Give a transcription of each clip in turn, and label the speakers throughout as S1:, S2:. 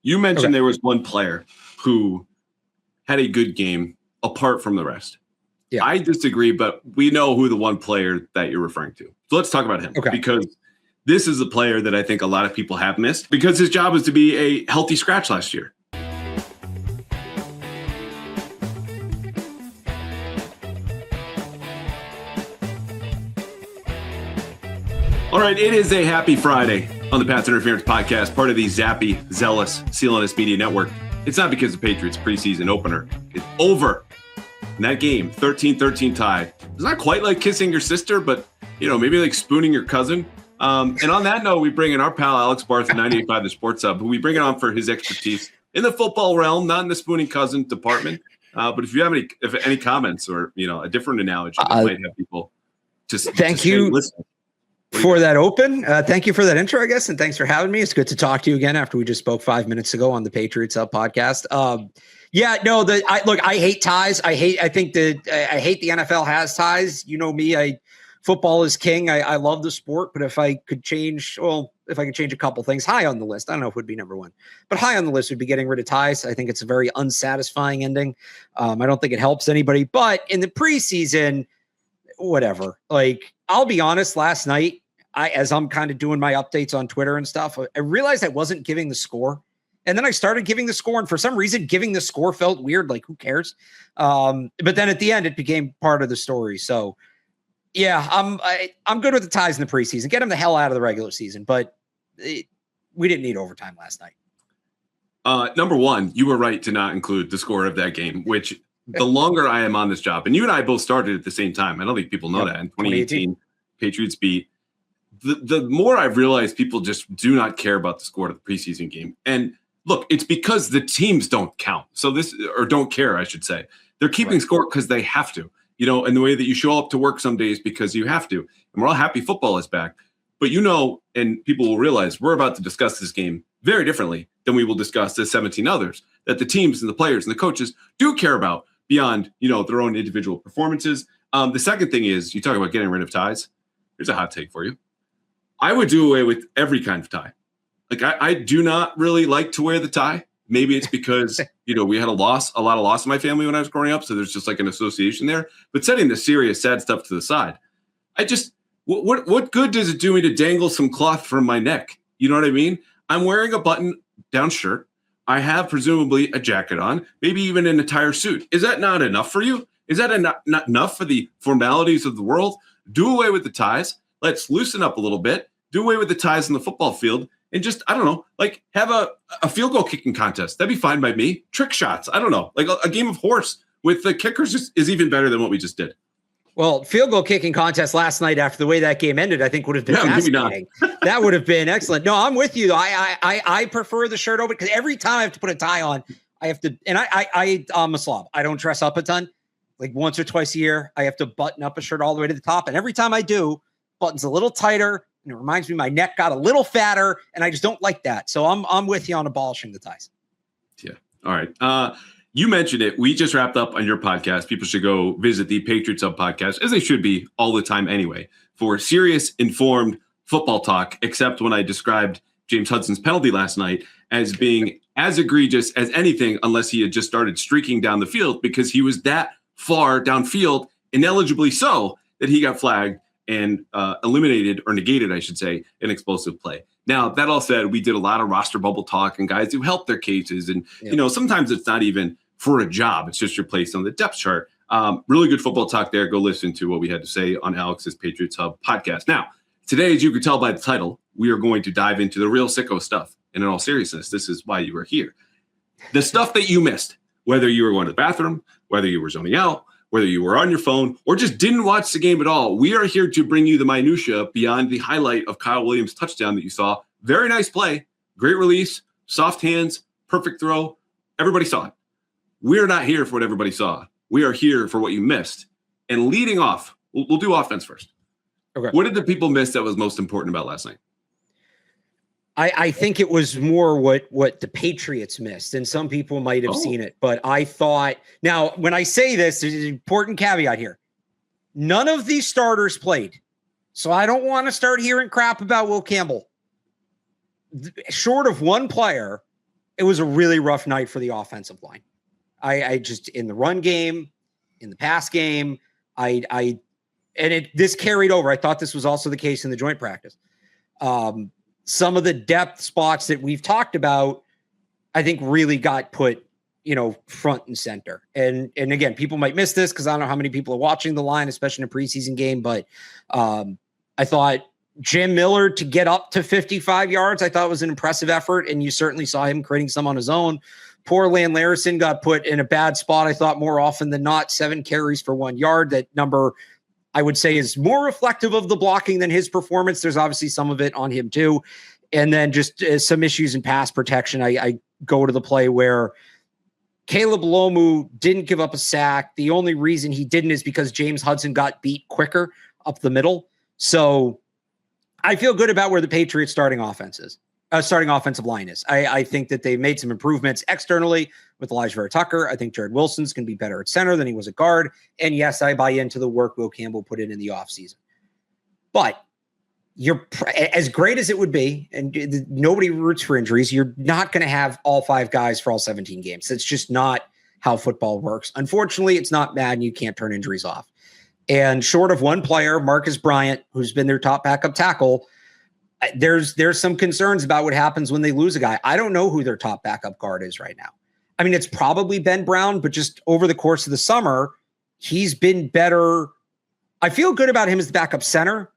S1: You mentioned there was one player who had a good game apart from the rest. Yeah. I disagree, but we know who the one player that you're referring to. So let's talk about him because this is a player that I think a lot of people have missed because his job was to be a healthy scratch last year. All right, it is a happy Friday on the Pass Interference Podcast, part of the zappy, zealous, CLNS Media Network. It's not because the Patriots preseason opener is over. And that game, 13-13 tie. It's not quite like kissing your sister, but, maybe like spooning your cousin. And on that note, we bring in our pal Alex Barth of 98.5 The Sports Hub, who we bring it on for his expertise in the football realm, not in the spooning cousin department. But if you have any comments or, a different analogy that might have people just
S2: thank you. Listen. For that open. Thank you for that intro, I guess. And thanks for having me. It's good to talk to you again after we just spoke 5 minutes ago on the Patriots podcast. I hate ties. I hate the NFL has ties. You know me, football is king. I love the sport, but if I could change a couple things high on the list, I don't know if it would be number one, but high on the list would be getting rid of ties. I think it's a very unsatisfying ending. I don't think it helps anybody, but in the preseason, whatever, I'll be honest, last night, as I'm kind of doing my updates on Twitter and stuff, I realized I wasn't giving the score. And then I started giving the score. And for some reason, giving the score felt weird. Who cares? But then at the end, it became part of the story. So, yeah, I'm good with the ties in the preseason. Get them the hell out of the regular season. But we didn't need overtime last night.
S1: Number one, you were right to not include the score of that game, which the longer I am on this job, and you and I both started at the same time. I don't think people know that. In 2018, Patriots beat. The more I've realized people just do not care about the score of the preseason game. And look, it's because the teams don't count. So don't care, I should say. They're keeping score because they have to, and the way that you show up to work some days because you have to. And we're all happy football is back. But and people will realize we're about to discuss this game very differently than we will discuss the 17 others that the teams and the players and the coaches do care about beyond, their own individual performances. The second thing is you talk about getting rid of ties. Here's a hot take for you. I would do away with every kind of tie. I do not really like to wear the tie. Maybe it's because, we had a lot of loss in my family when I was growing up. So there's just an association there. But setting the serious, sad stuff to the side, what good does it do me to dangle some cloth from my neck? You know what I mean? I'm wearing a button-down shirt. I have presumably a jacket on, maybe even an entire suit. Is that not enough for you? Is that not enough for the formalities of the world? Do away with the ties. Let's loosen up a little bit. Do away with the ties in the football field. And just, I don't know, have a field goal kicking contest. That'd be fine by me. Trick shots. I don't know. A game of horse with the kickers is even better than what we just did.
S2: Well, field goal kicking contest last night after the way that game ended, I think would have been fascinating. That would have been excellent. No, I'm with you. I prefer the shirt open because every time I have to put a tie on, I have to, and I'm a slob. I don't dress up a ton. Once or twice a year, I have to button up a shirt all the way to the top. And every time I do, button's a little tighter. And it reminds me my neck got a little fatter, and I just don't like that. So I'm with you on abolishing the ties.
S1: Yeah. All right. You mentioned it. We just wrapped up on your podcast. People should go visit the Patriots Hub podcast, as they should be all the time anyway, for serious, informed football talk, except when I described James Hudson's penalty last night as being as egregious as anything, unless he had just started streaking down the field because he was that far downfield, ineligibly so, that he got flagged and eliminated or negated, I should say, an explosive play. Now, that all said, we did a lot of roster bubble talk and guys who helped their cases. And, sometimes it's not even for a job. It's just your place on the depth chart. Really good football talk there. Go listen to what we had to say on Alex's Patriots Hub podcast. Now, today, as you could tell by the title, we are going to dive into the real sicko stuff. And in all seriousness, this is why you are here. The stuff that you missed, whether you were going to the bathroom, whether you were zoning out, whether you were on your phone or just didn't watch the game at all, we are here to bring you the minutia beyond the highlight of Kyle Williams' touchdown that you saw. Very nice play, great release, soft hands, perfect throw. Everybody saw it. We're not here for what everybody saw. We are here for what you missed. And leading off, we'll do offense first. Okay. What did the people miss that was most important about last night?
S2: I think it was more what the Patriots missed, and some people might have seen it, but I thought, now when I say this, there's an important caveat here. None of these starters played, so I don't want to start hearing crap about Will Campbell. Short of one player, it was a really rough night for the offensive line. I just, in the run game, in the pass game, this carried over. I thought this was also the case in the joint practice. Some of the depth spots that we've talked about, I think really got put, front and center. And again, people might miss this because I don't know how many people are watching the line, especially in a preseason game, but I thought Jim Miller to get up to 55 yards, I thought was an impressive effort, and you certainly saw him creating some on his own. Poor Lan Larison got put in a bad spot, I thought, more often than not, 7 carries for 1 yard. That number, I would say, is more reflective of the blocking than his performance. There's obviously some of it on him too. And then just some issues in pass protection. I go to the play where Caleb Lomu didn't give up a sack. The only reason he didn't is because James Hudson got beat quicker up the middle. So I feel good about where the Patriots starting offensive line is. I think that they made some improvements externally with Elijah Vera Tucker. I think Jared Wilson's going to be better at center than he was at guard. And yes, I buy into the work Will Campbell put in the offseason. But you're as great as it would be, and nobody roots for injuries, you're not going to have all 5 guys for all 17 games. That's just not how football works. Unfortunately, it's not Madden. You can't turn injuries off. And short of one player, Marcus Bryant, who's been their top backup tackle, there's some concerns about what happens when they lose a guy. I don't know who their top backup guard is right now. I mean, it's probably Ben Brown, but just over the course of the summer, he's been better. I feel good about him as the backup center.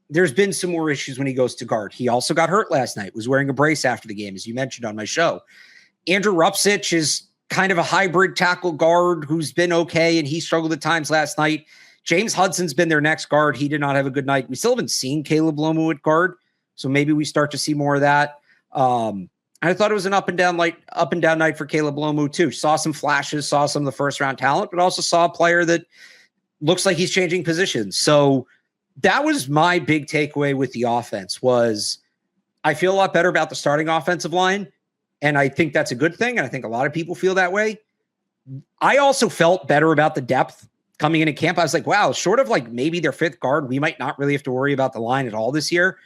S2: There's been some more issues when he goes to guard. He also got hurt last night, was wearing a brace after the game, as you mentioned on my show. Andrew Rupsich is kind of a hybrid tackle guard who's been okay, and he struggled at times last night. James Hudson's been their next guard. He did not have a good night. We still haven't seen Caleb Lomu at guard, so maybe we start to see more of that. I thought it was an up and down night for Caleb Lomu too. Saw some flashes, saw some of the first round talent, but also saw a player that looks like he's changing positions. So that was my big takeaway with the offense. Was I feel a lot better about the starting offensive line, and I think that's a good thing, and I think a lot of people feel that way. I also felt better about the depth coming into camp. I was like, wow, short of like maybe their 5th guard, we might not really have to worry about the line at all this year.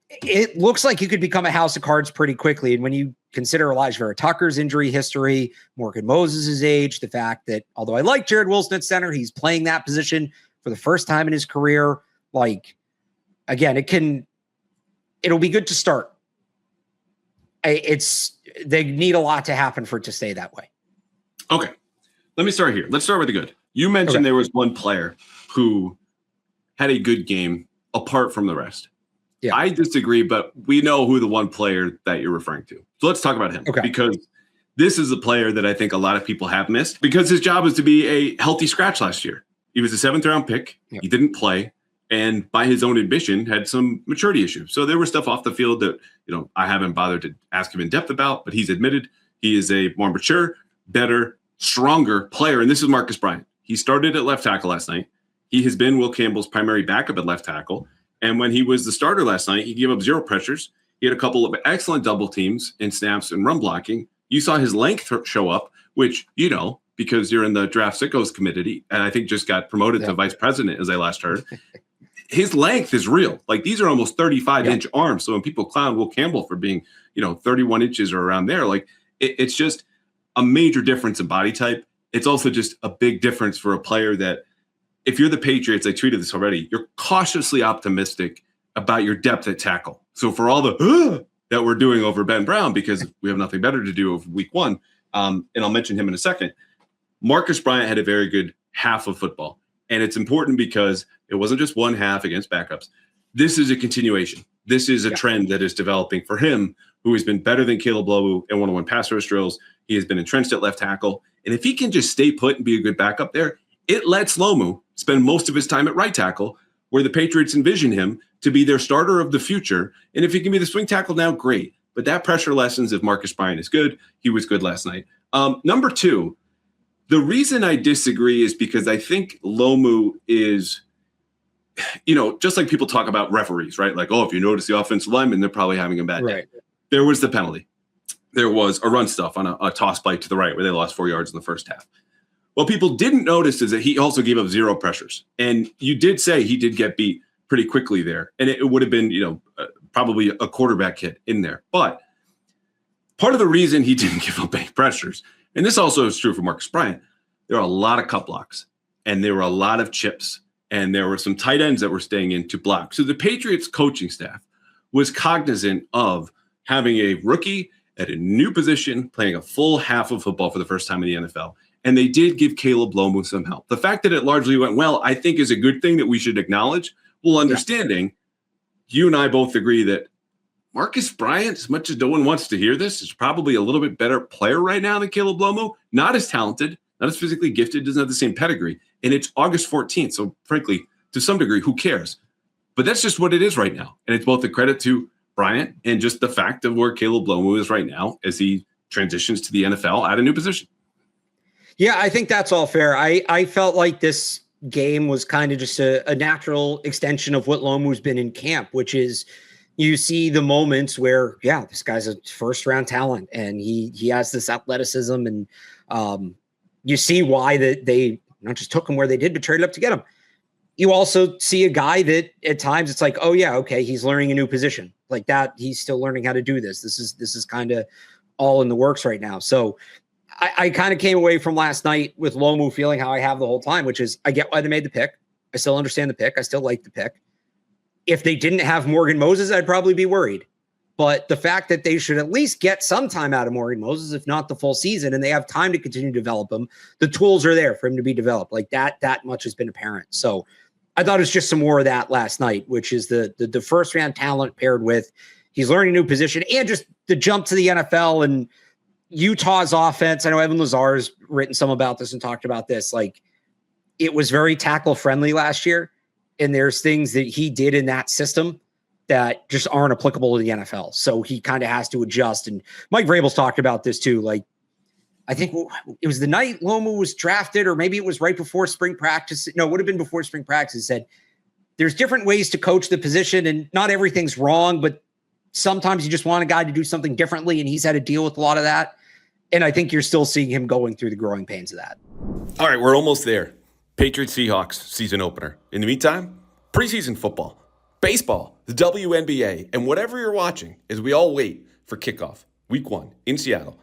S2: It looks like you could become a house of cards pretty quickly. And when you consider Elijah Vera Tucker's injury history, Morgan Moses' age, the fact that although I like Jared Wilson at center, he's playing that position for the first time in his career. Like, again, it'll be good to start. They need a lot to happen for it to stay that way.
S1: Okay. Let me start here. Let's start with the good. You mentioned There was one player who had a good game apart from the rest. Yeah. I disagree, but we know who the one player that you're referring to. So let's talk about him, because this is a player that I think a lot of people have missed, because his job was to be a healthy scratch last year. He was a 7th round pick. Yep. He didn't play, and by his own admission had some maturity issues. So there was stuff off the field that, I haven't bothered to ask him in depth about, but he's admitted he is a more mature, better, stronger player. And this is Marcus Bryant. He started at left tackle last night. He has been Will Campbell's primary backup at left tackle. And when he was the starter last night, he gave up 0 pressures. He had a couple of excellent double teams in snaps and run blocking. You saw his length show up, which, because you're in the draft sickos committee, and I think just got promoted to vice president, as I last heard. His length is real. Like, these are almost 35-inch arms. So when people clown Will Campbell for being, 31 inches or around there, like it's just a major difference in body type. It's also just a big difference for a player that, if you're the Patriots, I tweeted this already, you're cautiously optimistic about your depth at tackle. So for all the that we're doing over Ben Brown, because we have nothing better to do over week 1, and I'll mention him in a second, Marcus Bryant had a very good half of football. And it's important because it wasn't just one half against backups. This is a continuation. This is a trend that is developing for him, who has been better than Caleb Lomu in one-on-one pass rush drills. He has been entrenched at left tackle. And if he can just stay put and be a good backup there, it lets Lomu spend most of his time at right tackle, where the Patriots envision him to be their starter of the future. And if he can be the swing tackle now, great. But that pressure lessens if Marcus Bryant is good. He was good last night. Number 2, the reason I disagree is because I think Lomu is, just like people talk about referees, right? Like, if you notice the offensive lineman, they're probably having a bad day. There was the penalty. There was a run stuff on a toss play to the right where they lost 4 yards in the first half. What people didn't notice is that he also gave up 0 pressures. And you did say he did get beat pretty quickly there. And it would have been, probably a quarterback hit in there. But part of the reason he didn't give up any pressures, and this also is true for Marcus Bryant, there are a lot of cut blocks, and there were a lot of chips, and there were some tight ends that were staying in to block. So the Patriots coaching staff was cognizant of having a rookie at a new position, playing a full half of football for the first time in the NFL. And they did give Caleb Lomu some help. The fact that it largely went well, I think, is a good thing that we should acknowledge. Well, understanding, you and I both agree that Marcus Bryant, as much as no one wants to hear this, is probably a little bit better player right now than Caleb Lomu. Not as talented, not as physically gifted, doesn't have the same pedigree. And it's August 14th. So frankly, to some degree, who cares? But that's just what it is right now. And it's both a credit to Bryant and just the fact of where Caleb Lomu is right now as he transitions to the NFL at a new position.
S2: Yeah, I think that's all fair. I felt like this game was kind of just a natural extension of what Lomu's been in camp, which is you see the moments where, yeah, this guy's a first-round talent, and he has this athleticism, and you see why that they not just took him where they did, but traded up to get him. You also see a guy that at times it's like, oh, yeah, okay, he's learning a new position. Like that, he's still learning how to do this. This is kind of all in the works right now. So I kind of came away from last night with Lomu feeling how I have the whole time, which is I get why they made the pick. I still understand the pick. I still like the pick. If they didn't have Morgan Moses, I'd probably be worried. But the fact that they should at least get some time out of Morgan Moses, if not the full season, and they have time to continue to develop him, the tools are there for him to be developed. Like that much has been apparent. So I thought it was just some more of that last night, which is the first round talent paired with he's learning a new position and just the jump to the NFL and Utah's offense. I know Evan Lazar has written some about this and talked about this. Like it was very tackle friendly last year. And there's things that he did in that system that just aren't applicable to the NFL. So he kind of has to adjust. And Mike Vrabel's talked about this too. Like, I think it was the night Lomu was drafted, or maybe it was right before spring practice. No, it would have been before spring practice. He said, there's different ways to coach the position and not everything's wrong, but sometimes you just want a guy to do something differently. And he's had to deal with a lot of that. And I think you're still seeing him going through the growing pains of that.
S3: All right, we're almost there. Patriots Seahawks season opener. In the meantime, preseason football, baseball, the WNBA, and whatever you're watching as we all wait for kickoff, week 1 in Seattle.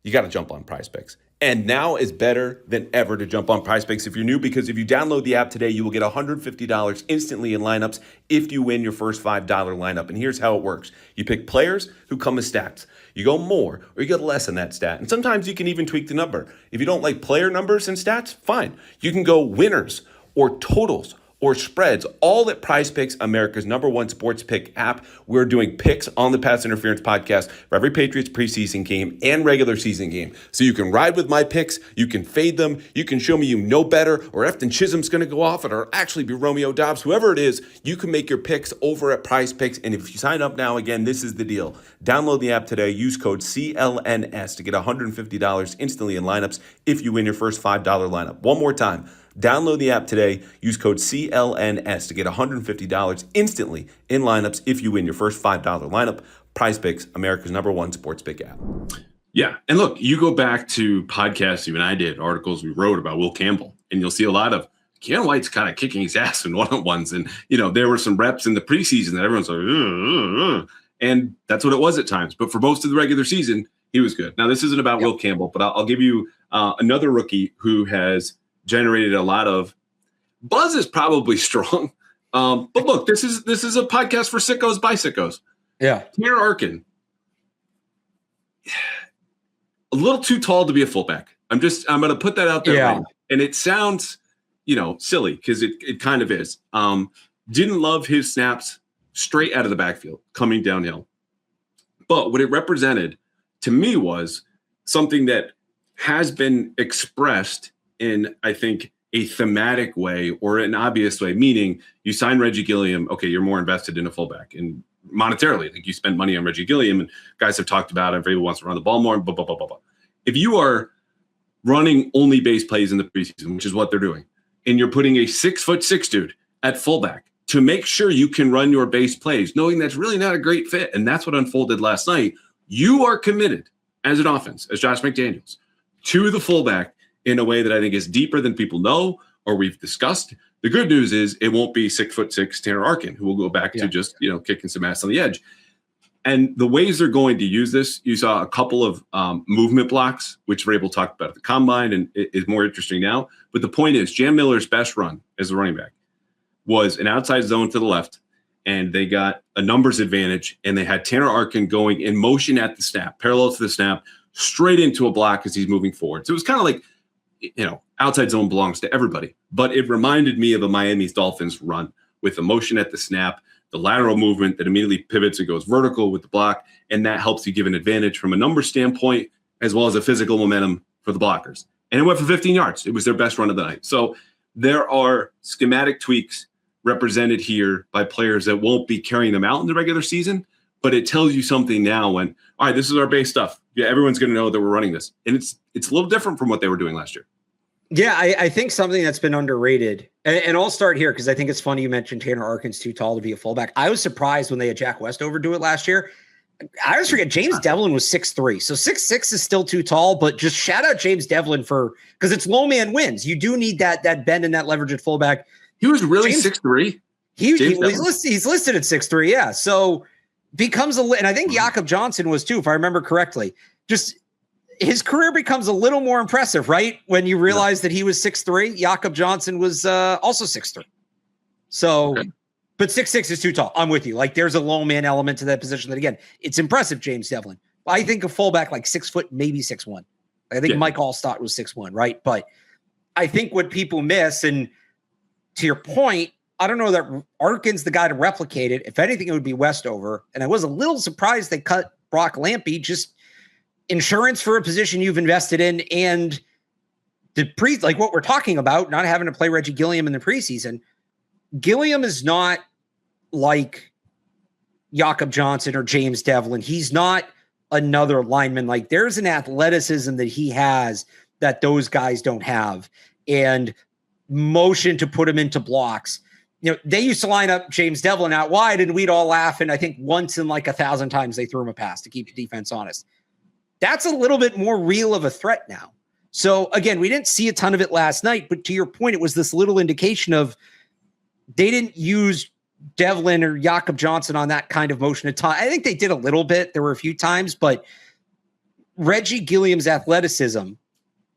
S3: You got to jump on PrizePicks. And now is better than ever to jump on PrizePicks if you're new, because if you download the app today, you will get $150 instantly in lineups if you win your first $5 lineup. And here's how it works. You pick players who come with stats. You go more or you go less on that stat. And sometimes you can even tweak the number. If you don't like player numbers and stats, fine. You can go winners or totals or spreads, all at PrizePicks, America's #1 sports pick app. We're doing picks on the Pass Interference podcast for every Patriots preseason game and regular season game. So you can ride with my picks, you can fade them, you can show me you know better, or Efton Chisholm's going to go off, or actually be Romeo Dobbs, whoever it is, you can make your picks over at PrizePicks. And if you sign up now, again, this is the deal. Download the app today, use code CLNS to get $150 instantly in lineups if you win your first $5 lineup. One more time. Download the app today. Use code CLNS to get $150 instantly in lineups if you win your first $5 lineup. PrizePicks, America's #1 sports pick app.
S1: Yeah. And look, you go back to podcasts you and I did, articles we wrote about Will Campbell, and you'll see a lot of Keanu White's kind of kicking his ass in one-on-ones. And, there were some reps in the preseason that everyone's like, and that's what it was at times. But for most of the regular season, he was good. Now, this isn't about Will Campbell, but I'll give you another rookie who has generated a lot of buzz is probably strong. But look, this is a podcast for sickos by sickos.
S2: Yeah.
S1: Tanner Arkin, a little too tall to be a fullback. I'm going to put that out there.
S2: Yeah.
S1: Right. And it sounds, silly because it kind of is. Didn't love his snaps straight out of the backfield coming downhill. But what it represented to me was something that has been expressed in, I think, a thematic way or an obvious way, meaning you sign Reggie Gilliam, okay, you're more invested in a fullback. And monetarily, like you spend money on Reggie Gilliam, and guys have talked about it. Everybody wants to run the ball more, blah, blah, blah, blah, blah. If you are running only base plays in the preseason, which is what they're doing, and you're putting a 6'6" dude at fullback to make sure you can run your base plays, knowing that's really not a great fit, and that's what unfolded last night, you are committed as an offense, as Josh McDaniels, to the fullback in a way that I think is deeper than people know or we've discussed. The good news is it won't be 6'6" Tanner Arkin, who will go back to just, kicking some ass on the edge. And the ways they're going to use this, you saw a couple of movement blocks, which Vrabel talked about at the combine, and it is more interesting now. But the point is, Jam Miller's best run as a running back was an outside zone to the left, and they got a numbers advantage, and they had Tanner Arkin going in motion at the snap, parallel to the snap, straight into a block as he's moving forward. So it was kind of like, outside zone belongs to everybody. But it reminded me of a Miami Dolphins run with a motion at the snap, the lateral movement that immediately pivots and goes vertical with the block, and that helps you give an advantage from a number standpoint as well as a physical momentum for the blockers. And it went for 15 yards. It was their best run of the night. So there are schematic tweaks represented here by players that won't be carrying them out in the regular season, but it tells you something now when, all right, this is our base stuff. Yeah, everyone's going to know that we're running this. And it's a little different from what they were doing last year.
S2: Yeah, I think something that's been underrated, and I'll start here because I think it's funny you mentioned Tanner Arkin's too tall to be a fullback. I was surprised when they had Jack West overdo it last year. I always forget James Devlin was 6'3", so 6'6" is still too tall, but just shout out James Devlin because it's low man wins. You do need that bend and that leverage at fullback.
S1: He was really 6'3".
S2: He's listed at 6'3", yeah. So becomes and I think Jakob Johnson was too, if I remember correctly. Just his career becomes a little more impressive, right? When you realize that he was 6'3", Jakob Johnson was also 6'3". So, okay. But 6'6" is too tall. I'm with you. Like there's a low man element to that position that again, it's impressive, James Devlin. I think a fullback like 6 foot, maybe 6'1". I think Mike Allstott was 6'1", right? But I think what people miss, and to your point, I don't know that Arkin's the guy to replicate it. If anything, it would be Westover. And I was a little surprised they cut Brock Lampy, just insurance for a position you've invested in, and like what we're talking about, not having to play Reggie Gilliam in the preseason. Gilliam is not like Jakob Johnson or James Devlin. He's not another lineman. Like there's an athleticism that he has that those guys don't have, and motion to put him into blocks. They used to line up James Devlin out wide and we'd all laugh. And I think once in like 1,000 times they threw him a pass to keep the defense honest. That's a little bit more real of a threat now. So again, we didn't see a ton of it last night, but to your point, it was this little indication of they didn't use Devlin or Jakob Johnson on that kind of motion at time. I think they did a little bit. There were a few times, but Reggie Gilliam's athleticism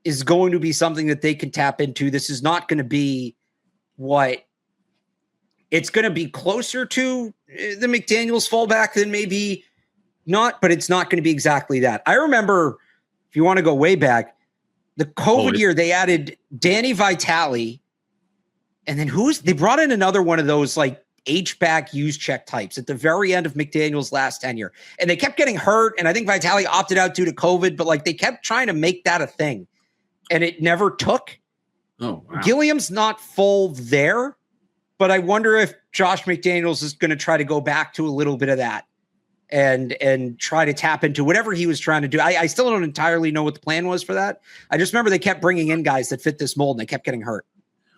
S2: is going to be something that they can tap into. This is not going to be it's going to be closer to the McDaniels fallback than maybe not, but it's not going to be exactly that. I remember, if you want to go way back, the COVID year, they added Danny Vitale, and then they brought in another one of those like H-back use check types at the very end of McDaniels' last tenure. And they kept getting hurt, and I think Vitale opted out due to COVID, but like they kept trying to make that a thing, and it never took.
S1: Oh, wow.
S2: Gilliam's not full there, but I wonder if Josh McDaniels is going to try to go back to a little bit of that and try to tap into whatever he was trying to do. I still don't entirely know what the plan was for that. I just remember they kept bringing in guys that fit this mold and they kept getting hurt.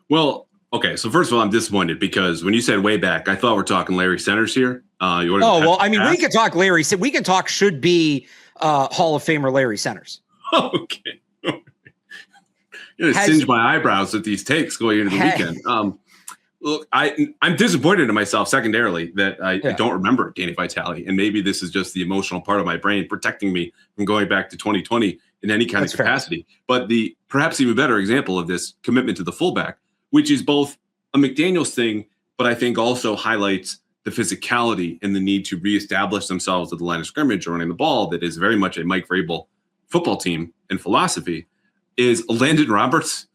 S1: Well, okay. So first of all, I'm disappointed because when you said way back, I thought we're talking Larry Centers here.
S2: We can talk Larry. We can talk should be Hall of Famer Larry Centers.
S1: Okay. You're going to singe my eyebrows with these takes going into the weekend. Look, I'm disappointed in myself secondarily that I don't remember Danny Vitale, and maybe this is just the emotional part of my brain protecting me from going back to 2020 in any kind of capacity. Fair. But the perhaps even better example of this commitment to the fullback, which is both a McDaniels thing, but I think also highlights the physicality and the need to reestablish themselves at the line of scrimmage or running the ball that is very much a Mike Vrabel football team and philosophy, is Landon Roberts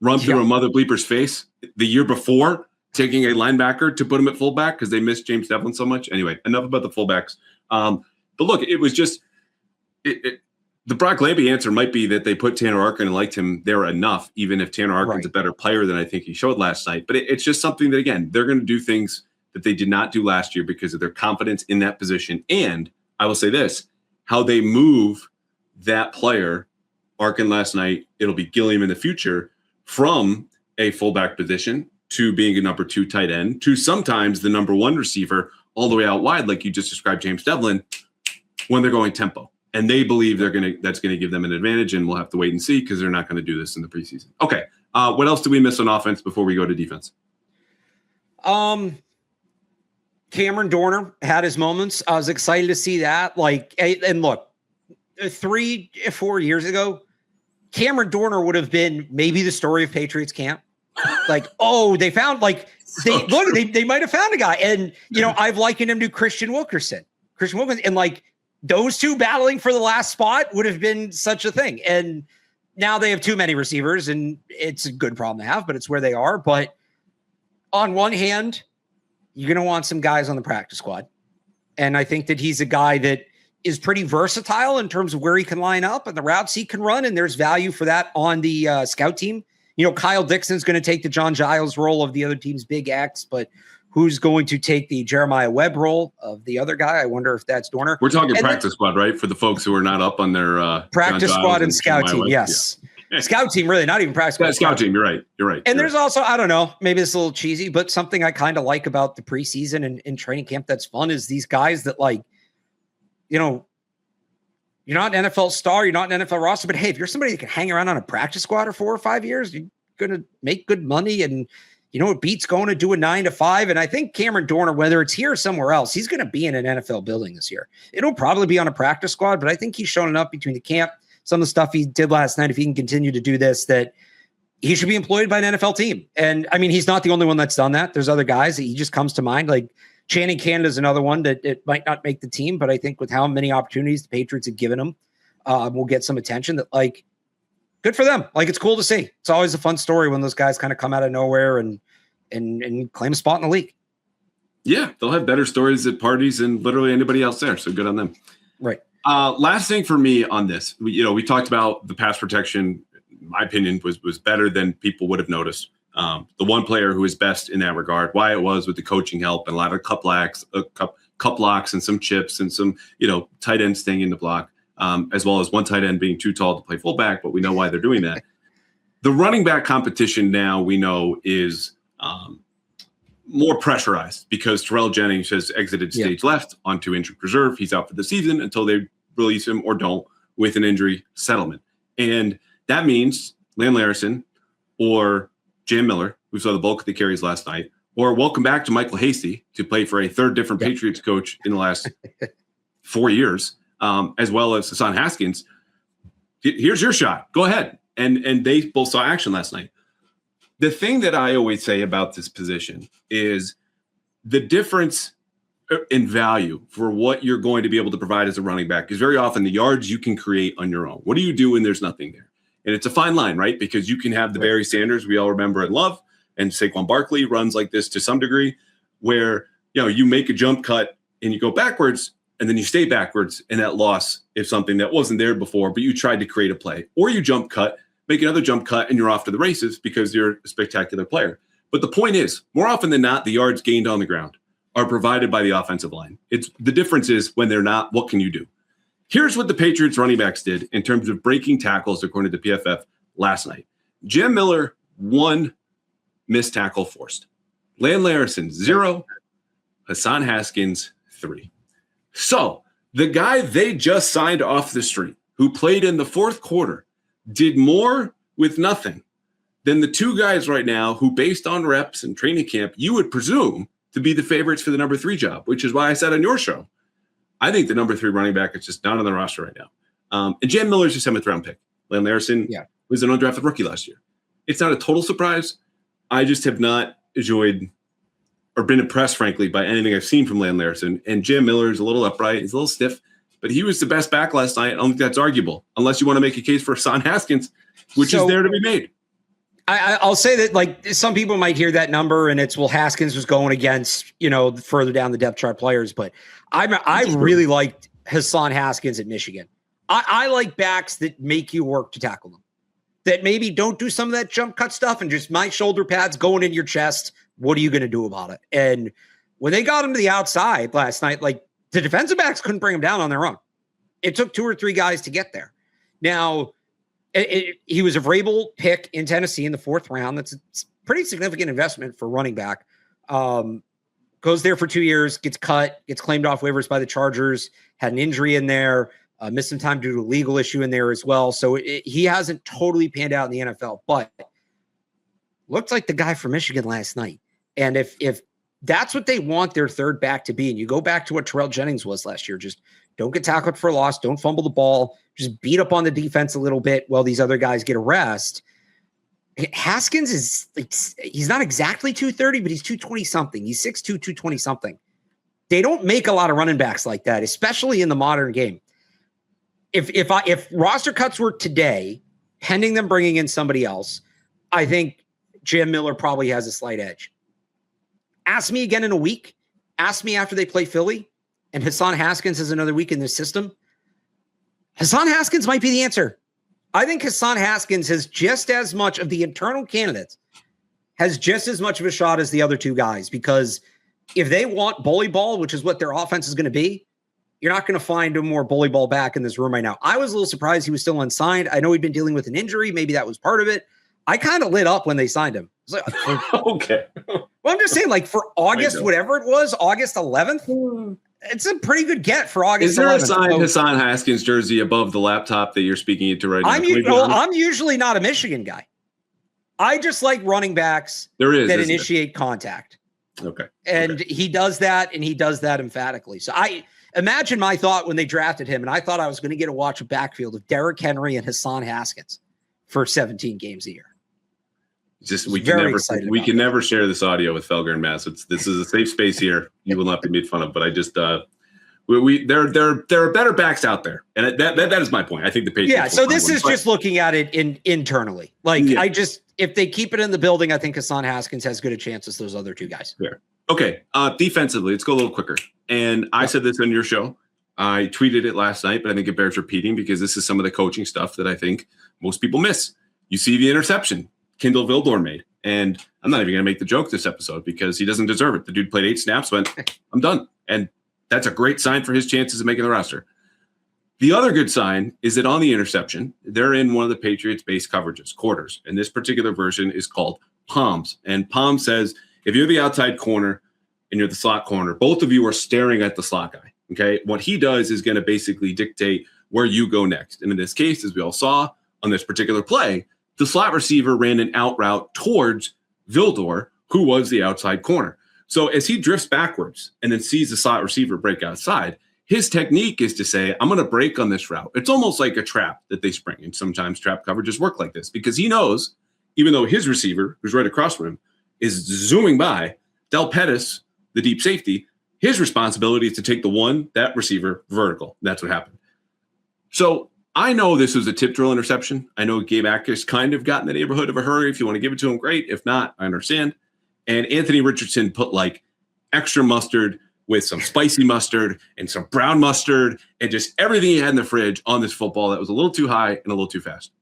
S1: run through a mother bleeper's face the year before, taking a linebacker to put him at fullback because they missed James Devlin so much. Anyway, enough about the fullbacks. But look, it was just the Brock Lampy answer might be that they put Tanner Arkin and liked him there enough, even if Tanner Arkin's a better player than I think he showed last night. But it's just something that, again, they're going to do things that they did not do last year because of their confidence in that position. And I will say this, how they move that player, Arkin last night, it'll be Gilliam in the future, from a fullback position to being a number 2 tight end to sometimes the number 1 receiver all the way out wide, like you just described James Devlin, when they're going tempo. And they believe that's going to give them an advantage, and we'll have to wait and see because they're not going to do this in the preseason. Okay. What else do we miss on offense before we go to defense?
S2: Cameron Dorner had his moments. I was excited to see that. Like, and look, 3-4 years ago, Cameron Dorner would have been maybe the story of Patriots camp. Like, oh, they found they might have found a guy. And, I've likened him to Christian Wilkerson, and like those two battling for the last spot would have been such a thing. And now they have too many receivers, and it's a good problem to have, but it's where they are. But on one hand, you're going to want some guys on the practice squad. And I think that he's a guy that is pretty versatile in terms of where he can line up and the routes he can run. And there's value for that on the scout team. Kyle Dixon's going to take the John Giles role of the other team's big X, but who's going to take the Jeremiah Webb role of the other guy? I wonder if that's Dorner.
S1: We're talking practice squad, right? For the folks who are not up on their
S2: practice squad and scout team. Yes. Yeah. Scout team, really, not even practice squad.
S1: Yeah, scout team. You're right.
S2: And there's also, I don't know, maybe it's a little cheesy, but something I kind of like about the preseason and training camp that's fun is these guys that you're not an NFL star, you're not an NFL roster, but hey, if you're somebody that can hang around on a practice squad for 4 or 5 years, you're going to make good money. And it beats going to do a 9 to 5. And I think Cameron Dorner, whether it's here or somewhere else, he's going to be in an NFL building this year. It'll probably be on a practice squad, but I think he's shown enough between the camp, some of the stuff he did last night, if he can continue to do this, that he should be employed by an NFL team. And I mean, he's not the only one that's done that. There's other guys that he just comes to mind. Like Channing Canada is another one that it might not make the team, but I think with how many opportunities the Patriots have given him, will get some attention that good for them. It's cool to see. It's always a fun story when those guys kind of come out of nowhere and claim a spot in the league.
S1: Yeah. They'll have better stories at parties than literally anybody else there. So good on them.
S2: Right.
S1: Last thing for me on this, we talked about the pass protection. In my opinion was better than people would have noticed. The one player who is best in that regard, why it was with the coaching help and a lot of cup blocks and some chips and some, tight end staying in the block, as well as one tight end being too tall to play fullback, but we know why they're doing that. The running back competition now we know is more pressurized because Terrell Jennings has exited stage left onto injured reserve. He's out for the season until they release him or don't with an injury settlement. And that means Lan Larison or Jam Miller, who saw the bulk of the carries last night, or welcome back to Michael Hasty to play for a third different Patriots coach in the last 4 years, as well as Hassan Haskins. Here's your shot. Go ahead. And they both saw action last night. The thing that I always say about this position is the difference in value for what you're going to be able to provide as a running back is very often the yards you can create on your own. What do you do when there's nothing there? And it's a fine line, right? Because you can have the Barry Sanders we all remember and love, and Saquon Barkley runs like this to some degree, where you make a jump cut and you go backwards and then you stay backwards, and that loss is something that wasn't there before, but you tried to create a play. Or you jump cut, make another jump cut, and you're off to the races because you're a spectacular player. But the point is, more often than not, the yards gained on the ground are provided by the offensive line. The difference is when they're not, what can you do? Here's what the Patriots running backs did in terms of breaking tackles, according to PFF last night. Jim Miller, 1 missed tackle forced. Lan Larison, 0. Hassan Haskins, 3. So the guy they just signed off the street, who played in the fourth quarter, did more with nothing than the 2 guys right now who, based on reps and training camp, you would presume to be the favorites for the number 3 job, which is why I said on your show, I think the number 3 running back is just not on the roster right now. And Jam Miller's a 7th round pick. Lan Larison was an undrafted rookie last year. It's not a total surprise. I just have not enjoyed or been impressed, frankly, by anything I've seen from Lan Larison. And Jam Miller is a little upright. He's a little stiff, but he was the best back last night. I don't think that's arguable, unless you want to make a case for Hassan Haskins, which is there to be made.
S2: I'll say that, some people might hear that number and it's, Haskins was going against, further down the depth chart players, but I really liked Hassan Haskins at Michigan. I like backs that make you work to tackle them, that maybe don't do some of that jump cut stuff and just my shoulder pads going in your chest. What are you going to do about it? And when they got him to the outside last night, the defensive backs couldn't bring him down on their own. It took 2 or 3 guys to get there. Now, he was a Vrabel pick in Tennessee in the 4th round. That's a pretty significant investment for running back. Goes there for 2 years, gets cut, gets claimed off waivers by the Chargers, had an injury in there, missed some time due to a legal issue in there as well. So he hasn't totally panned out in the NFL, but looked like the guy from Michigan last night. And if That's what they want their third back to be. And you go back to what Terrell Jennings was last year. Just don't get tackled for a loss. Don't fumble the ball. Just beat up on the defense a little bit while these other guys get a rest. Haskins is like, he's not exactly 230, but he's 220 something. He's 6'2", 220 something. They don't make a lot of running backs like that, especially in the modern game. If roster cuts were today, pending them bringing in somebody else, I think Jam Miller probably has a slight edge. Ask me again in a week. Ask me after they play Philly, and Hassan Haskins has another week in this system. Hassan Haskins might be the answer. I think Hassan Haskins has just as much of the internal candidates, has just as much of a shot as the other two guys, because if they want bully ball, which is what their offense is going to be, you're not going to find a more bully ball back in this room right now. I was a little surprised he was still unsigned. I know he'd been dealing with an injury. Maybe that was part of it. I kind of lit up when they signed him. Like,
S1: okay.
S2: Well, I'm just saying, like, for August, whatever it was, August 11th, it's a pretty good get for August 11th. Is there
S1: a signed Hassan Haskins jersey above the laptop that you're speaking into right now?
S2: I'm usually not a Michigan guy. I just like running backs that initiate contact.
S1: Okay.
S2: And he does that, and he does that emphatically. So I imagine my thought when they drafted him, and I thought I was going to get to watch a backfield of Derrick Henry and Hassan Haskins for 17 games a year.
S1: Just we can never share this audio with Felger and Mass. This is a safe space here. You will not be made fun of. But I just there are better backs out there, and that is my point. I think the Patriots.
S2: Yeah. So this is just looking at it internally. Like if they keep it in the building, I think Hassan Haskins has good a chance as those other two guys.
S1: Fair. Okay. Defensively, let's go a little quicker. And I said this on your show. I tweeted it last night, but I think it bears repeating because this is some of the coaching stuff that I think most people miss. You see the interception Kindle Vildor made. And I'm not even going to make the joke this episode because he doesn't deserve it. The dude played 8 snaps, went, I'm done. And that's a great sign for his chances of making the roster. The other good sign is that on the interception, they're in one of the Patriots base coverages, quarters. And this particular version is called Palms. And Palm says, if you're the outside corner and you're the slot corner, both of you are staring at the slot guy. Okay. What he does is going to basically dictate where you go next. And in this case, as we all saw on this particular play, the slot receiver ran an out route towards Vildor, who was the outside corner. So as he drifts backwards and then sees the slot receiver break outside, his technique is to say, I'm going to break on this route. It's almost like a trap that they spring. And sometimes trap coverages work like this because he knows, even though his receiver, who's right across from him, is zooming by, Del Pettis, the deep safety, his responsibility is to take that receiver vertical. That's what happened. So I know this was a tip drill interception. I know Gabe Akers kind of got in the neighborhood of a hurry. If you want to give it to him, great. If not, I understand. And Anthony Richardson put like extra mustard with some spicy mustard and some brown mustard and just everything he had in the fridge on this football that was a little too high and a little too fast.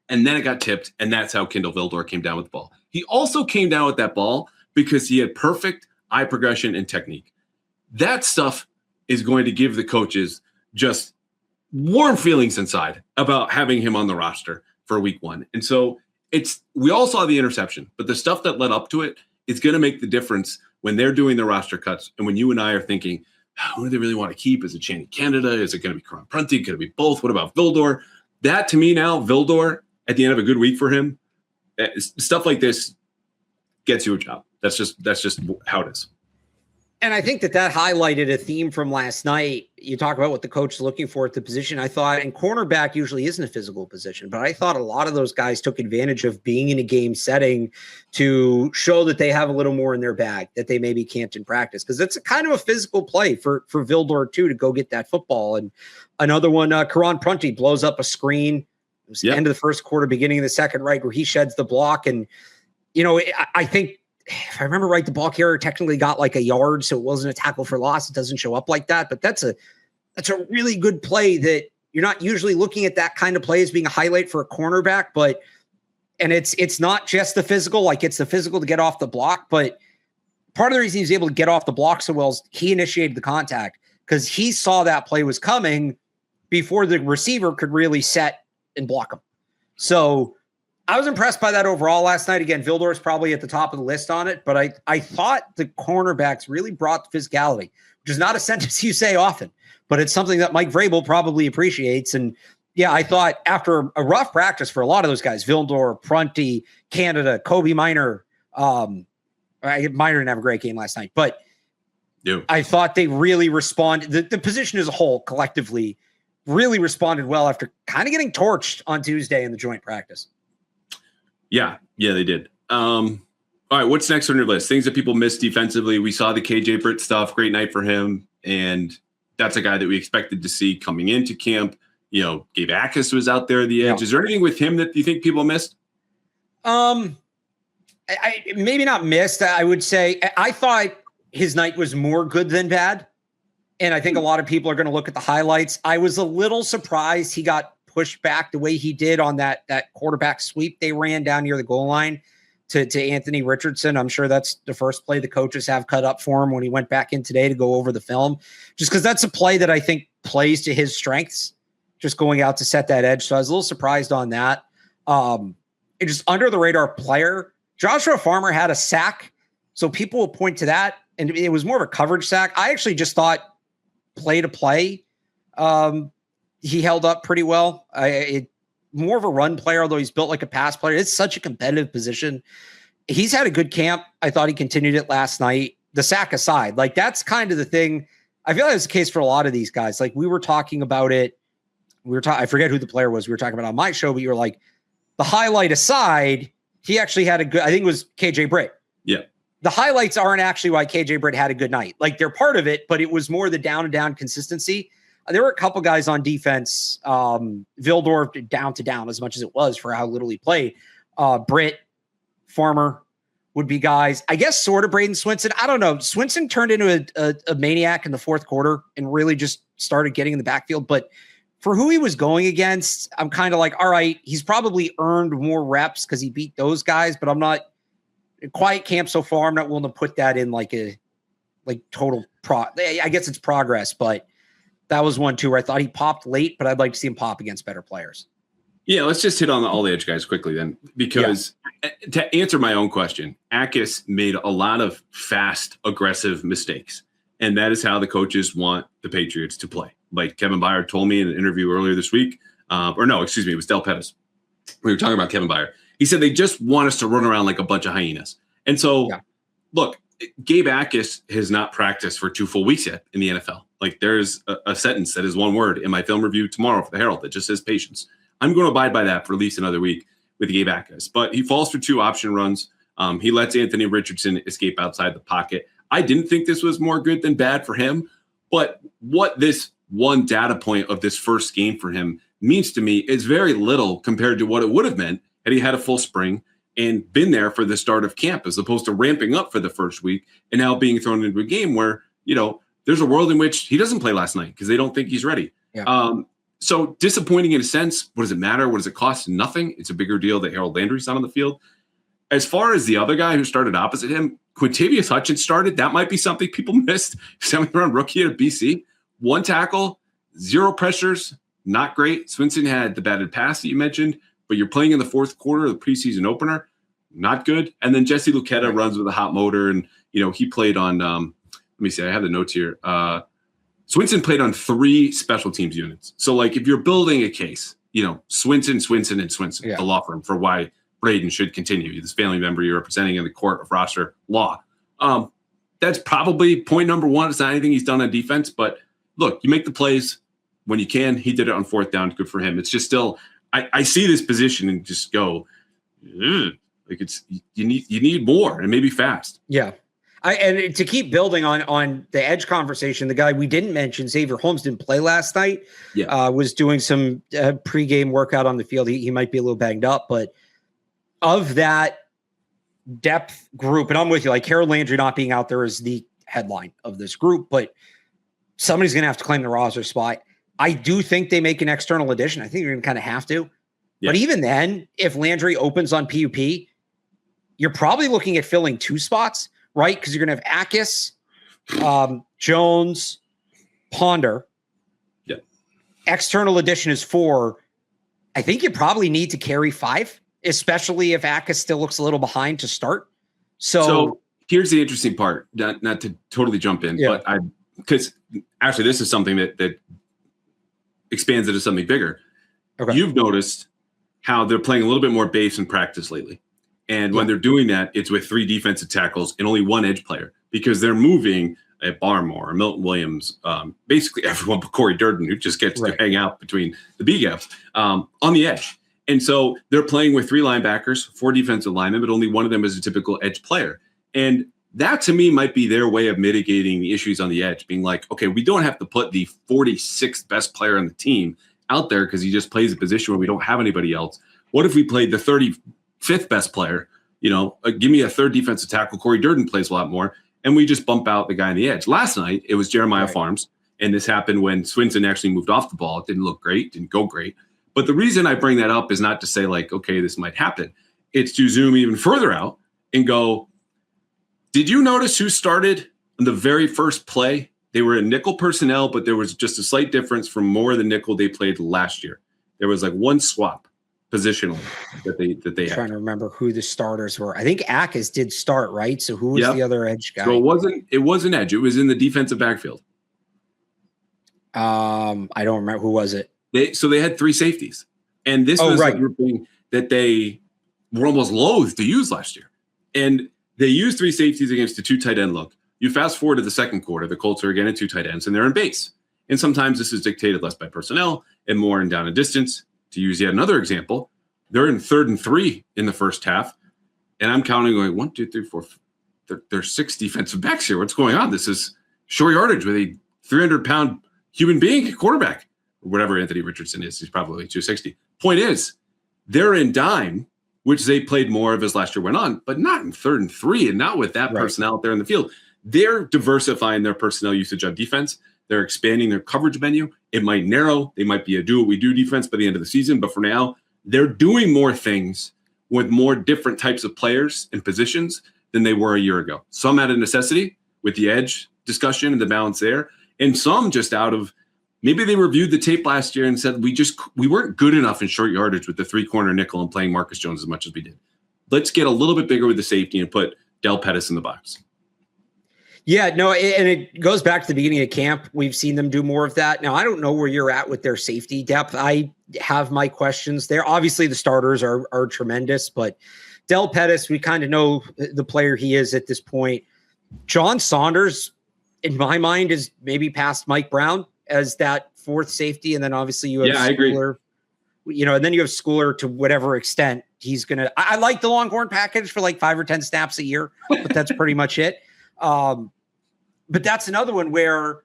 S1: And then it got tipped, and that's how Kindle Vildor came down with the ball. He also came down with that ball because he had perfect eye progression and technique. That stuff is going to give the coaches just warm feelings inside about having him on the roster for week 1. And so we all saw the interception, but the stuff that led up to it is going to make the difference when they're doing the roster cuts. And when you and I are thinking, who do they really want to keep? Is it Channing Canada? Is it going to be Karan Prunty? Could it be both? What about Vildor? That to me now, Vildor at the end of a good week for him, stuff like this gets you a job. That's just how it is.
S2: And I think that highlighted a theme from last night. You talk about what the coach is looking for at the position. I thought, and cornerback usually isn't a physical position, but I thought a lot of those guys took advantage of being in a game setting to show that they have a little more in their bag that they maybe can't in practice. Because it's a kind of a physical play for Vildor too, to go get that football. And another one, Karan Prunty blows up a screen. It was the end of the first quarter, beginning of the second, right, where he sheds the block. And, I think, if I remember right, the ball carrier technically got like a yard, so it wasn't a tackle for loss. It doesn't show up like that, but that's a really good play that you're not usually looking at that kind of play as being a highlight for a cornerback. And it's not just the physical, like it's the physical to get off the block, but part of the reason he's able to get off the block so well is he initiated the contact because he saw that play was coming before the receiver could really set and block him. So I was impressed by that overall last night. Again, Vildor is probably at the top of the list on it, but I thought the cornerbacks really brought the physicality, which is not a sentence you say often, but it's something that Mike Vrabel probably appreciates. And yeah, I thought after a rough practice for a lot of those guys, Vildor, Prunty, Canada, Kobe Minor, Minor didn't have a great game last night, but
S1: Yeah.
S2: I thought they really responded. The position as a whole, collectively, really responded well after kind of getting torched on Tuesday in the joint practice.
S1: Yeah, they did. All right, what's next on your list? Things that people missed defensively. We saw the KJ Britt stuff. Great night for him, and that's a guy that we expected to see coming into camp. Gabe Akis was out there at the edge. Yeah. Is there anything with him that you think people missed?
S2: I maybe not missed. I would say I thought his night was more good than bad. And I think a lot of people are going to look at the highlights. I was a little surprised he got pushed back the way he did on that quarterback sweep they ran down near the goal line to Anthony Richardson. I'm sure that's the first play the coaches have cut up for him when he went back in today to go over the film, just because that's a play that I think plays to his strengths, just going out to set that edge. So I was a little surprised on that. It just under the radar player. Joshua Farmer had a sack, so people will point to that, and it was more of a coverage sack. I actually just thought play to play, he held up pretty well. More of a run player, although he's built like a pass player. It's such a competitive position. He's had a good camp. I thought he continued it last night. The sack aside, like that's kind of the thing. I feel like it's the case for a lot of these guys. Like we were talking about it. I forget who the player was. We were talking about on my show, but you were like, the highlight aside, he actually had a good, I think it was KJ Britt.
S1: Yeah.
S2: The highlights aren't actually why KJ Britt had a good night. Like they're part of it, but it was more the down and down consistency. There were a couple guys on defense, Vildor down to down as much as it was for how little he played. Britt, Farmer would be guys. I guess sort of Braden Swinson. I don't know. Swinson turned into a maniac in the fourth quarter and really just started getting in the backfield. But for who he was going against, I'm kind of like, all right, he's probably earned more reps because he beat those guys, but I'm not quiet camp so far. I'm not willing to put that in like total I guess it's progress, but that was one too where I thought he popped late, but I'd like to see him pop against better players.
S1: Yeah, let's just hit on all the edge guys quickly then, because to answer my own question, Akis made a lot of fast, aggressive mistakes, and that is how the coaches want the Patriots to play. Like Kevin Byard told me in an interview earlier this week, it was Del Pettis. We were talking about Kevin Byard. He said they just want us to run around like a bunch of hyenas. And so, look, Gabe Akis has not practiced for 2 full weeks yet in the NFL. Like there's a sentence that is one word in my film review tomorrow for the Herald that just says patience. I'm going to abide by that for at least another week with Gabe Akis. But he falls for 2 option runs. He lets Anthony Richardson escape outside the pocket. I didn't think this was more good than bad for him. But what this one data point of this first game for him means to me is very little compared to what it would have meant had he had a full spring and been there for the start of camp, as opposed to ramping up for the first week and now being thrown into a game where, there's a world in which he doesn't play last night because they don't think he's ready. Yeah. So disappointing in a sense. What does it matter? What does it cost? Nothing. It's a bigger deal that Harold Landry's not on the field. As far as the other guy who started opposite him, Quintavious Hutchins started. That might be something people missed. 7th-round rookie at BC. 1 tackle, 0 pressures, not great. Swinson had the batted pass that you mentioned, but you're playing in the fourth quarter of the preseason opener, not good. And then Jesse Luketa runs with a hot motor, and he played on. Let me see. I have the notes here. Swinson played on 3 special teams units. So, like, if you're building a case, Swinson, the law firm for why Braden should continue. This family member you're representing in the court of roster law. That's probably point number 1. It's not anything he's done on defense, but look, you make the plays when you can. He did it on 4th down. Good for him. It's just still, I see this position and just go, like you need more and maybe fast.
S2: Yeah. And to keep building on the edge conversation, the guy we didn't mention, Xavier Holmes, didn't play last night. Was doing some pregame workout on the field. He might be a little banged up, but of that depth group, and I'm with you, like Harold Landry not being out there is the headline of this group, but somebody's going to have to claim the roster spot. I do think they make an external addition. I think you're going to kind of have to. But even then, if Landry opens on PUP, you're probably looking at filling 2 spots. Right, because you're going to have Akis, Jones, Ponder.
S1: Yeah.
S2: External addition is 4. I think you probably need to carry 5, especially if Akis still looks a little behind to start. So
S1: here's the interesting part, not to totally jump in, but because actually this is something that expands into something bigger. Okay. You've noticed how they're playing a little bit more base in practice lately. And when they're doing that, it's with 3 defensive tackles and only 1 edge player because they're moving a Barmore, a Milton Williams, basically everyone but Corey Durden, who just gets to hang out between the B gaps on the edge. And so they're playing with 3 linebackers, 4 defensive linemen, but only one of them is a typical edge player. And that to me might be their way of mitigating the issues on the edge, being like, okay, we don't have to put the 46th best player on the team out there because he just plays a position where we don't have anybody else. What if we played the 35th best player? Give me a 3rd defensive tackle. Corey Durden plays a lot more. And we just bump out the guy on the edge. Last night, it was Jeremiah Farms. And this happened when Swinson actually moved off the ball. It didn't look great, didn't go great. But the reason I bring that up is not to say like, okay, this might happen. It's to zoom even further out and go, did you notice who started in the very first play? They were in nickel personnel, but there was just a slight difference from more of the nickel they played last year. There was like 1 swap positionally that they had.
S2: Trying to remember who the starters were. I think Akis did start, right? So who was the other edge guy?
S1: So it wasn't edge. It was in the defensive backfield.
S2: I don't remember. Who was it? They
S1: had 3 safeties. And this was a grouping that they were almost loath to use last year. And they used 3 safeties against a 2 tight end look. You fast forward to the second quarter, the Colts are again at 2 tight ends, and they're in base. And sometimes this is dictated less by personnel and more in down and distance. To use yet another example, they're in 3rd and 3 in the first half. And I'm counting going 1, 2, 3, 4. There's 6 defensive backs here. What's going on? This is short yardage with a 300-pound human being quarterback, or whatever Anthony Richardson is. He's probably 260. Point is, they're in dime, which they played more of as last year went on, but not in 3rd and 3 and not with that personnel out there in the field. They're diversifying their personnel usage on defense. They're expanding their coverage menu. It might narrow. They might be a do what we do defense by the end of the season. But for now, they're doing more things with more different types of players and positions than they were a year ago. Some out of necessity with the edge discussion and the balance there. And some just out of maybe they reviewed the tape last year and said, we weren't good enough in short yardage with the 3-corner nickel and playing Marcus Jones as much as we did. Let's get a little bit bigger with the safety and put Del Pettis in the box.
S2: Yeah, no, and it goes back to the beginning of camp. We've seen them do more of that. Now, I don't know where you're at with their safety depth. I have my questions there. Obviously, the starters are tremendous, but Del Pettis, we kind of know the player he is at this point. John Saunders, in my mind, is maybe past Mike Brown as that 4th safety, and then obviously you have Schooler. And then you have Schooler to whatever extent he's going to – I like the Longhorn package for like 5 or 10 snaps a year, but that's pretty much it. But that's another one where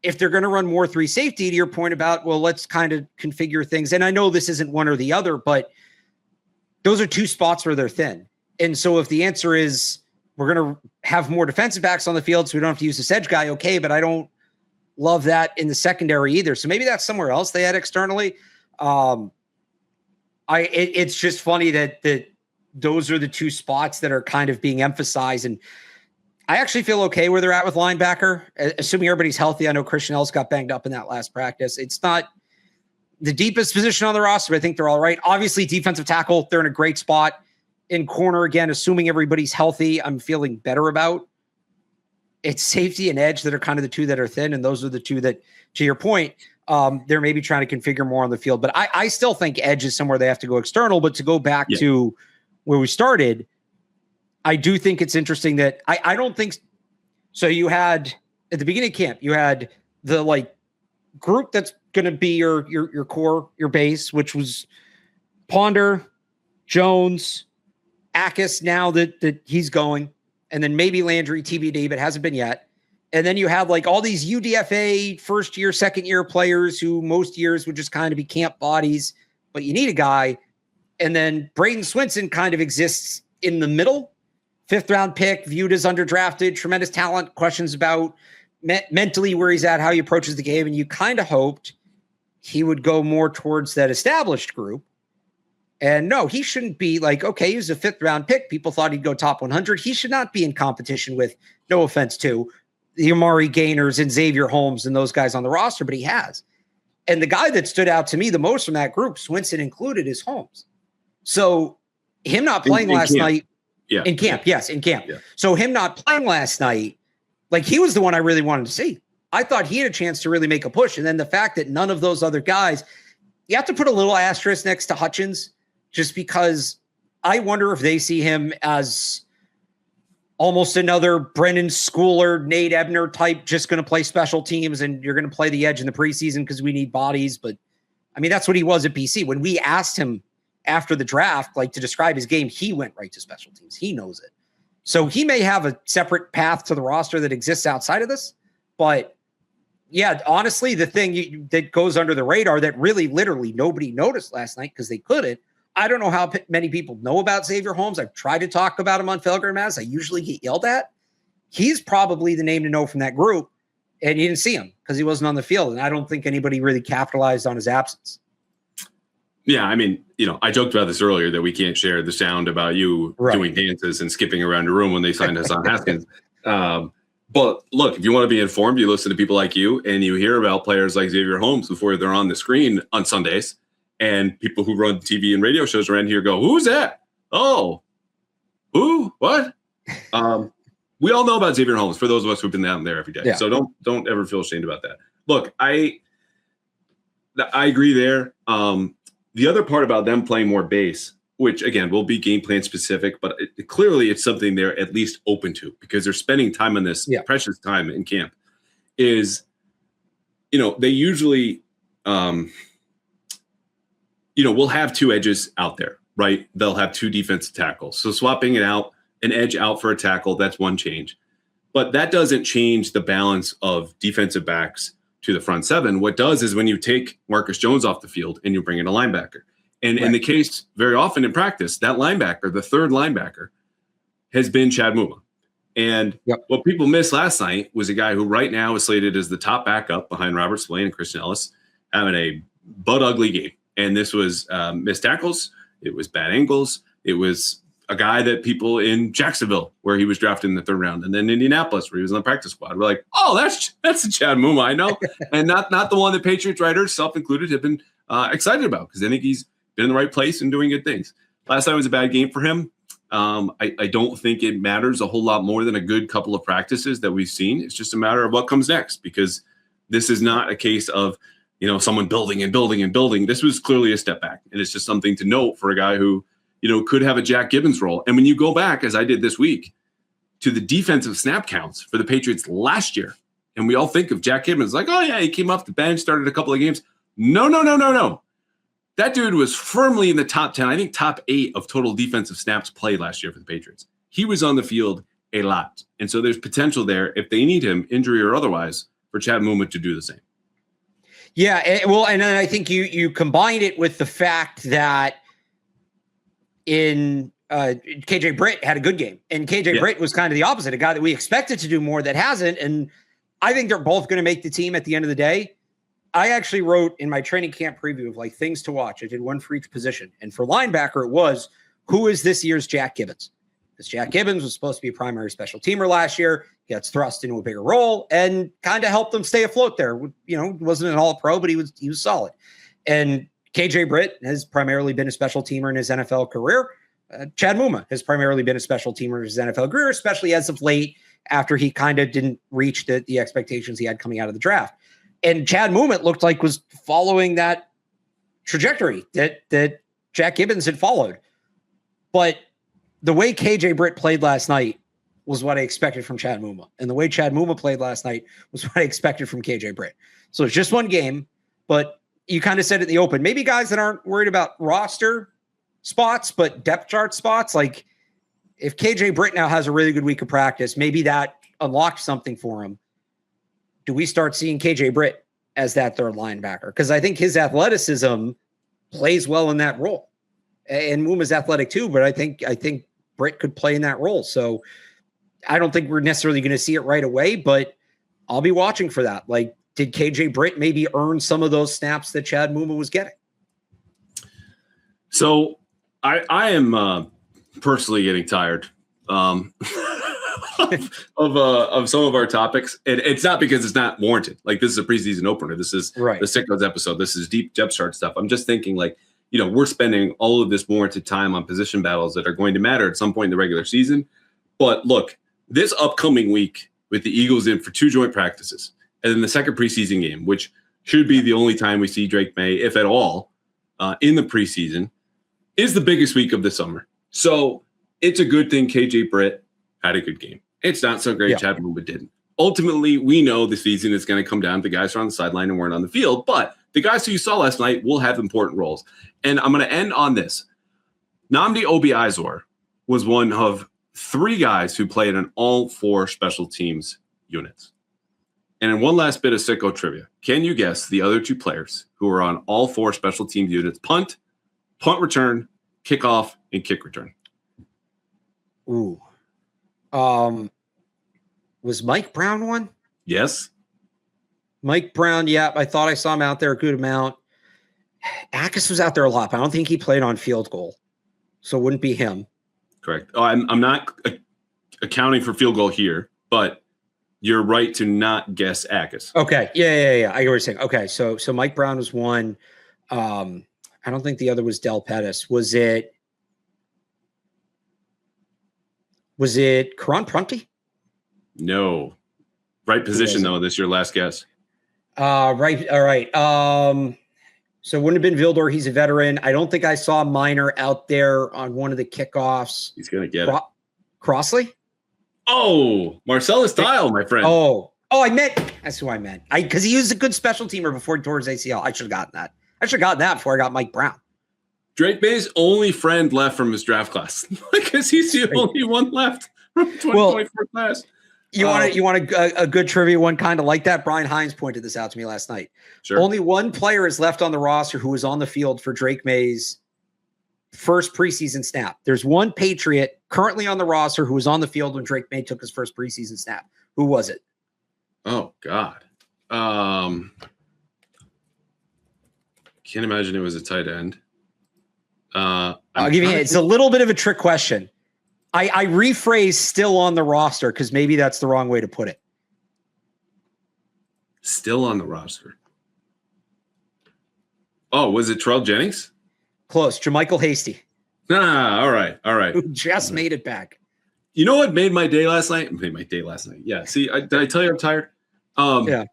S2: if they're going to run more 3 safety, to your point about, well, let's kind of configure things. And I know this isn't one or the other, but those are 2 spots where they're thin. And so if the answer is we're going to have more defensive backs on the field so we don't have to use this edge guy, okay, but I don't love that in the secondary either. So maybe that's somewhere else they had externally. It's just funny that those are the 2 spots that are kind of being emphasized. And I actually feel okay where they're at with linebacker, assuming everybody's healthy. I know Christian Ellis got banged up in that last practice. It's not the deepest position on the roster, but I think they're all right. Obviously, defensive tackle, they're in a great spot. In corner, again, assuming everybody's healthy, I'm feeling better about. It's safety and edge that are kind of the 2 that are thin, and those are the 2 that, to your point, they're maybe trying to configure more on the field. But I still think edge is somewhere they have to go external. But to go back to where we started, I do think it's interesting that I don't think so. You had at the beginning of camp, you had the group that's going to be your core, your base, which was Ponder, Jones, Akis. Now that he's going, and then maybe Landry, TBD, but hasn't been yet. And then you have all these UDFA 1st year, 2nd year players who most years would just kind of be camp bodies, but you need a guy. And then Braden Swinson kind of exists in the middle. 5th round pick, viewed as underdrafted, tremendous talent, questions about mentally where he's at, how he approaches the game. And you kind of hoped he would go more towards that established group. And no, he shouldn't be okay, he's a 5th round pick. People thought he'd go top 100. He should not be in competition with, no offense to, the Amari Gainers and Xavier Holmes and those guys on the roster, but he has. And the guy that stood out to me the most from that group, Swinson included, is Holmes. So him not playing last night, in camp. Yeah. So him not playing last night, he was the one I really wanted to see. I thought he had a chance to really make a push. And then the fact that none of those other guys, you have to put a little asterisk next to Hutchins, just because I wonder if they see him as almost another Brennan Schooler, Nate Ebner type, just going to play special teams and you're going to play the edge in the preseason because we need bodies. But I mean, that's what he was at BC. When we asked him after the draft, like to describe his game, he went right to special teams. He knows it. So he may have a separate path to the roster that exists outside of this. But yeah, honestly, the thing that goes under the radar that really literally nobody noticed last night because they couldn't. I don't know how many people know about Xavier Holmes. I've tried to talk about him on Felger Mass. I usually get yelled at. He's probably the name to know from that group, and you didn't see him because he wasn't on the field, and I don't think anybody really capitalized on his absence.
S1: Yeah, I mean, I joked about this earlier that we can't share the sound about you doing dances and skipping around the room when they signed Hassan Haskins. But look, if you want to be informed, you listen to people like you, and you hear about players like Xavier Holmes before they're on the screen on Sundays. And people who run TV and radio shows around here go, who's that? Oh, who? What? We all know about Xavier Holmes for those of us who've been down there every day. Yeah. So don't ever feel ashamed about that. Look, I agree there. The other part about them playing more base, which again will be game plan specific, but clearly it's something they're at least open to because they're spending time on this precious time in camp. Is they usually. We'll have two edges out there, right? They'll have two defensive tackles. So swapping it out, an edge out for a tackle, that's one change. But that doesn't change the balance of defensive backs to the front seven. What does is when you take Marcus Jones off the field and you bring in a linebacker. And in the case very often in practice, that linebacker, the third linebacker, has been Chad Muma. And what people missed last night was a guy who right now is slated as the top backup behind Robert Spillane and Christian Ellis, having a butt-ugly game. And this was missed tackles. It was bad angles. It was a guy that people in Jacksonville, where he was drafted in the third round, and then Indianapolis, where he was on the practice squad. We're like, oh, that's the Chad Muma I know, and not the one that Patriots writers, self-included, have been excited about because I think he's been in the right place and doing good things. Last night was a bad game for him. I don't think it matters a whole lot more than a good couple of practices that we've seen. It's just a matter of what comes next because this is not a case of someone building and building and building. This was clearly a step back. And it's just something to note for a guy who, could have a Jack Gibbons role. And when you go back, as I did this week, to the defensive snap counts for the Patriots last year, and we all think of Jack Gibbons like, oh, yeah, he came off the bench, started a couple of games. No. That dude was firmly in the top 10, I think top 8 of total defensive snaps played last year for the Patriots. He was on the field a lot. And so there's potential there, if they need him, injury or otherwise, for Chad Muma to do the same.
S2: Yeah, and then I think you combined it with the fact that KJ Britt had a good game, and KJ Britt was kind of the opposite, a guy that we expected to do more that hasn't, and I think they're both going to make the team at the end of the day. I actually wrote in my training camp preview of things to watch. I did one for each position, and for linebacker, it was who is this year's Jack Gibbons? Because Jack Gibbons was supposed to be a primary special teamer last year, gets thrust into a bigger role and kind of helped them stay afloat there. Wasn't an all-pro, but he was solid. And KJ Britt has primarily been a special teamer in his NFL career. Chad Muma has primarily been a special teamer in his NFL career, especially as of late after he kind of didn't reach the expectations he had coming out of the draft. And Chad Muma, it looked like, was following that trajectory that Jack Gibbons had followed. But the way KJ Britt played last night was what I expected from Chad Muma. And the way Chad Muma played last night was what I expected from KJ Britt. So it's just one game, but you kind of said it in the open. Maybe guys that aren't worried about roster spots, but depth chart spots, like if KJ Britt now has a really good week of practice, maybe that unlocked something for him. Do we start seeing KJ Britt as that third linebacker? Because I think his athleticism plays well in that role. And Muma's athletic too, but I think Britt could play in that role. So I don't think we're necessarily going to see it right away, but I'll be watching for that. Like, did KJ Britt maybe earn some of those snaps that Chad Muma was getting?
S1: So I am personally getting tired of some of our topics. And it's not because it's not warranted. Like, this is a preseason opener. This is the Sickos episode. This is deep depth chart stuff. I'm just thinking, like, we're spending all of this warranted time on position battles that are going to matter at some point in the regular season. But look, this upcoming week with the Eagles in for 2 joint practices and then the second preseason game, which should be the only time we see Drake May, if at all, in the preseason, is the biggest week of the summer. So it's a good thing KJ Britt had a good game. It's not so great Chad Mumba didn't. Ultimately, we know the season is going to come down to the guys who are on the sideline and weren't on the field, but the guys who you saw last night will have important roles. And I'm going to end on this. Nnamdi Obi-Izor was one of 3 guys who played on all 4 special teams units. And in one last bit of sicko trivia, can you guess the other 2 players who were on all 4 special teams units? Punt return, kickoff, and kick return.
S2: Ooh. Was Mike Brown one?
S1: Yes.
S2: Mike Brown, yeah. I thought I saw him out there a good amount. Akis was out there a lot, but I don't think he played on field goal. So it wouldn't be him.
S1: Correct. Oh, I'm not accounting for field goal here, but you're right to not guess Akis.
S2: Okay. Yeah. I hear what you're saying. Okay. So Mike Brown was one. I don't think the other was Del Pettis. Was it Karan Prunty?
S1: No. Right position, though. This is your last guess.
S2: Right. All right. So it wouldn't have been Vildor. He's a veteran. I don't think I saw Minor out there on one of the kickoffs.
S1: He's going to get it.
S2: Crossley?
S1: Oh, Marcellus Dial, my friend.
S2: That's who I meant. Because he used a good special teamer before he tore his ACL. I should have gotten that. I should have gotten that before I got Mike Brown.
S1: Drake May's only friend left from his draft class because he's the only one left from 2024 class.
S2: You want a good trivia one kind of like that? Brian Hines pointed this out to me last night.
S1: Sure.
S2: Only one player is left on the roster who was on the field for Drake May's first preseason snap. There's one Patriot currently on the roster who was on the field when Drake May took his first preseason snap. Who was it?
S1: Oh, God. Can't imagine it was a tight end.
S2: I'll give you it's a little bit of a trick question. I rephrase still on the roster because maybe that's the wrong way to put it.
S1: Still on the roster. Oh, was it Terrell Jennings?
S2: Close. JaMychal Hasty.
S1: All right.
S2: Who just made it back.
S1: You know what made my day last night? Yeah. See, did I tell you I'm tired?
S2: Yeah.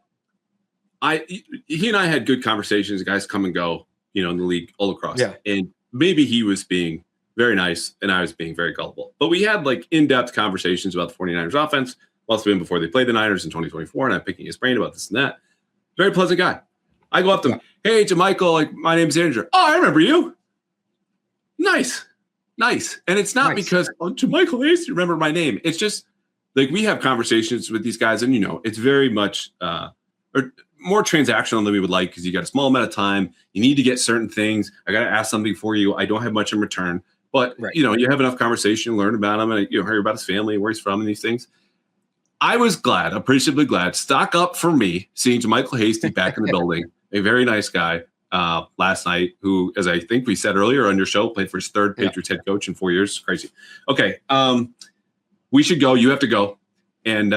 S1: He and I had good conversations. Guys come and go, in the league all across.
S2: Yeah.
S1: And maybe he was being very nice and I was being very gullible. But we had in-depth conversations about the 49ers offense. Well, it's been before they played the Niners in 2024, and I'm picking his brain about this and that. Very pleasant guy. I go up to him. Hey, JaMychal, my name's Andrew. Oh, I remember you. Nice. And it's not because JaMychal Hasty remember my name. It's just we have conversations with these guys, and it's very much or more transactional than we would like because you got a small amount of time. You need to get certain things. I got to ask something for you. I don't have much in return, but you have enough conversation, learn about him, and hear about his family, where he's from, and these things. I was appreciably glad. Stock up for me seeing JaMychal Hasty back in the building. A very nice guy last night who, as I think we said earlier on your show, played for his 3rd Patriots head coach in 4 years. Crazy. Okay. We should go. You have to go. And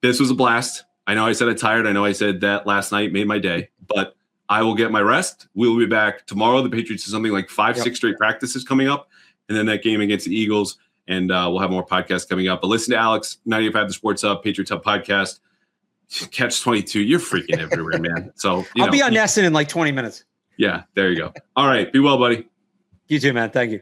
S1: this was a blast. I know I said I'm tired. I know I said that last night made my day, but I will get my rest. We'll be back tomorrow. The Patriots have something like 5-6 straight practices coming up, and then that game against the Eagles. And we'll have more podcasts coming up. But listen to Alex, 98.5 The Sports Hub, Patriots Hub podcast. Catch 22. You're freaking everywhere, man. So
S2: I'll be on Nesson in 20 minutes.
S1: Yeah, there you go. All right. Be well, buddy.
S2: You too, man. Thank you.